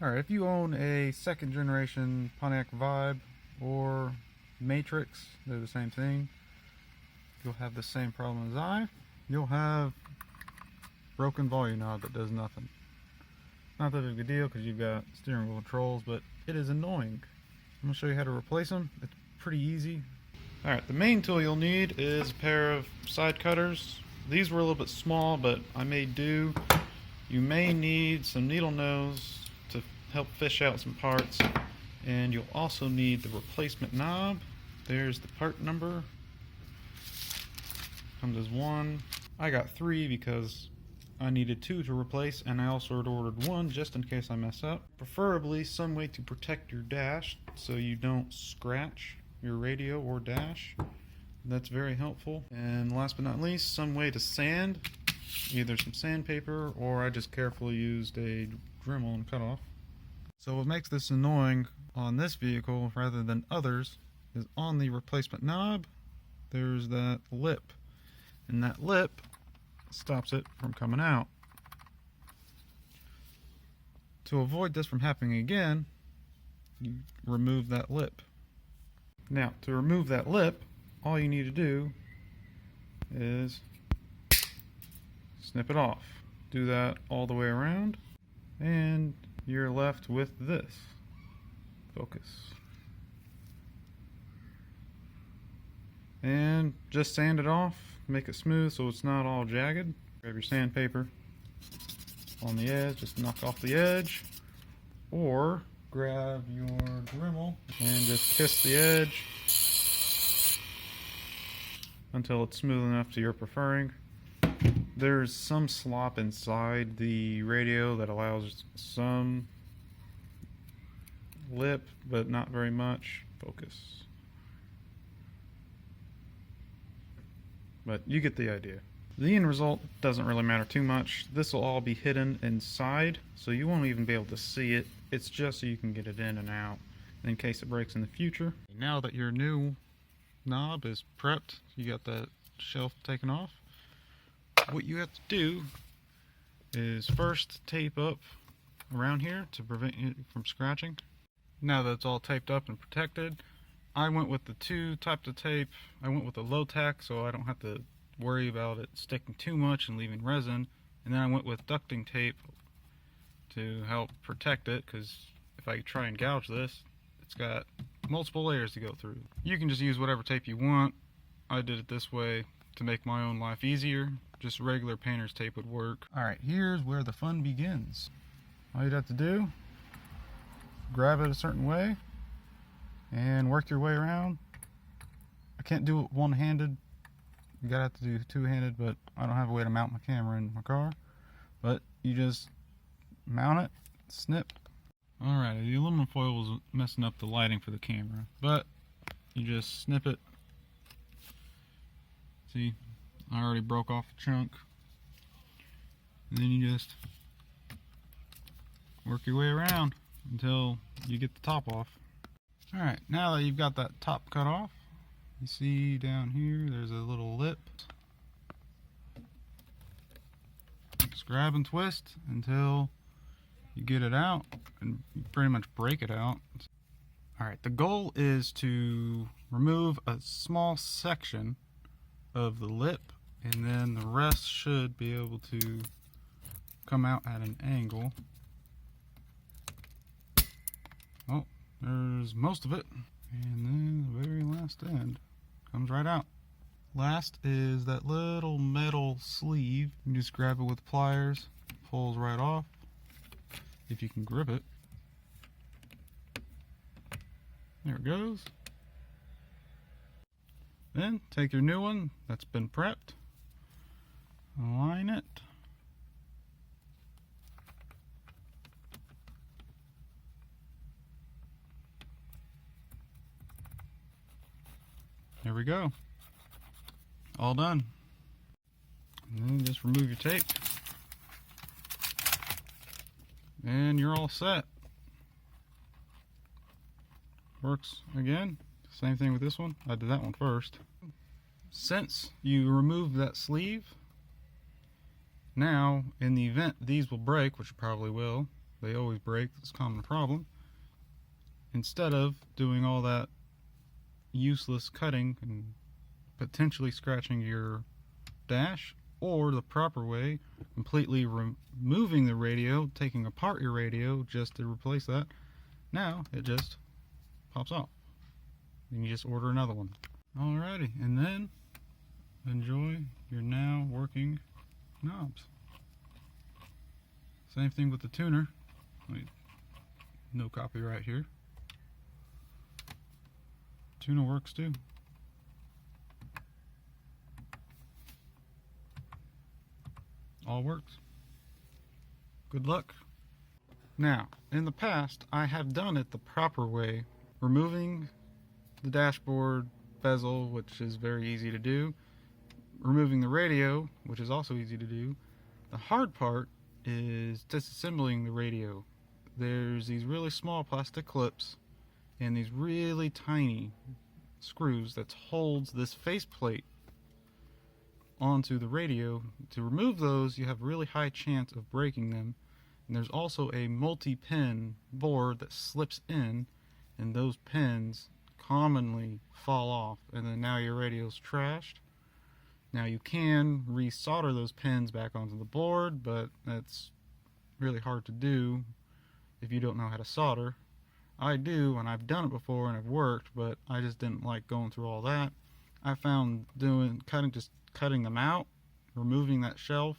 Alright, if you own a second generation Pontiac Vibe or Matrix, they're the same thing. You'll have the same problem as I. You'll have broken volume knob that does nothing. Not that big a deal because you've got steering wheel controls, but it is annoying. I'm going to show you how to replace them. It's pretty easy. Alright, the main tool you'll need is a pair of side cutters. These were a little bit small, but I made do. You may need some needle nose to help fish out some parts, and you'll also need the replacement knob. There's the part number. Comes as one. I got 3 because I needed 2 to replace, and I also had ordered 1 just in case I mess up. Preferably some way to protect your dash so you don't scratch your radio or dash. That's very helpful. And last but not least, some way to sand, either some sandpaper or I just carefully used a Dremel and cut off. So what makes this annoying on this vehicle rather than others is on the replacement knob there's that lip, and that lip stops it from coming out. To avoid this from happening again, you remove that lip. Now, to remove that lip, all you need to do is snip it off. Do that all the way around, and you're left with this. Focus. And just sand it off, make it smooth so it's not all jagged. Grab your sandpaper on the edge, just knock off the edge, or grab your Dremel and just kiss the edge until it's smooth enough to your preferring. There's some slop inside the radio that allows some lip, but not very much. Focus. But you get the idea. The end result doesn't really matter too much. This will all be hidden inside, so you won't even be able to see it. It's just so you can get it in and out in case it breaks in the future. Now that your new knob is prepped, you got that shelf taken off, what you have to do is first tape up around here to prevent it from scratching. Now that it's all taped up and protected, I went with the 2 types of tape. I went with the low tack so I don't have to worry about it sticking too much and leaving resin, and then I went with ducting tape to help protect it, because if I try and gouge this, it's got multiple layers to go through. You can just use whatever tape you want. I did it this way to make my own life easier. Just regular painter's tape would work. Alright, here's where the fun begins. All you'd have to do, grab it a certain way and work your way around. I can't do it one-handed. You gotta have to do two-handed, but I don't have a way to mount my camera in my car. But you just mount it, snip. Alright, the aluminum foil was messing up the lighting for the camera, but you just snip it. See, I already broke off a chunk. And then you just work your way around until you get the top off. Alright, now that you've got that top cut off, you see down here there's a little lip. Just grab and twist until you get it out and pretty much break it out. Alright, the goal is to remove a small section of the lip, and then the rest should be able to come out at an angle. Oh, there's most of it. And then the very last end comes right out. Last is that little metal sleeve. You just grab it with pliers, pulls right off, if you can grip it. There it goes. Then take your new one that's been prepped, align it, there we go, all done. And then just remove your tape and you're all set. Works again. Same thing with this one. I did that one first. Since you removed that sleeve, now in the event these will break, which it probably will, They always break. It's a common problem. Instead of doing all that useless cutting and potentially scratching your dash, or the proper way, completely removing the radio, taking apart your radio just to replace that, now it just pops off. And you just order another one. Alrighty, and then enjoy your now working knobs. Same thing with the tuner. Wait, no copyright here. Tuner works too. All works. Good luck. Now, in the past, I have done it the proper way, removing the dashboard bezel, which is very easy to do, removing the radio, which is also easy to do. The hard part is disassembling the radio. There's these really small plastic clips and these really tiny screws that holds this faceplate onto the radio. To remove those, you have a really high chance of breaking them. And there's also a multi-pin board that slips in, and those pins commonly fall off, and then now your radio's trashed. Now you can resolder those pins back onto the board, but that's really hard to do if you don't know how to solder. I do, and I've done it before and it worked, but I just didn't like going through all that. I found just cutting them out, removing that shelf,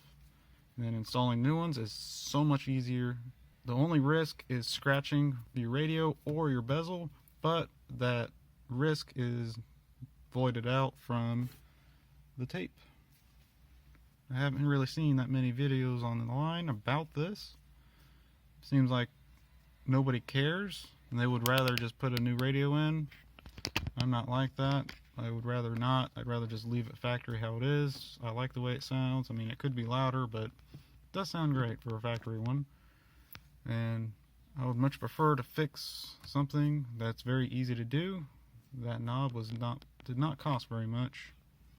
and then installing new ones is so much easier. The only risk is scratching your radio or your bezel, but that risk is voided out from the tape. I haven't really seen that many videos online about this. Seems like nobody cares, and they would rather just put a new radio in. I'm not like that. I would rather not. I'd rather just leave it factory how it is. I like the way it sounds. I mean, it could be louder, but it does sound great for a factory one. And I would much prefer to fix something that's very easy to do. That knob did not cost very much.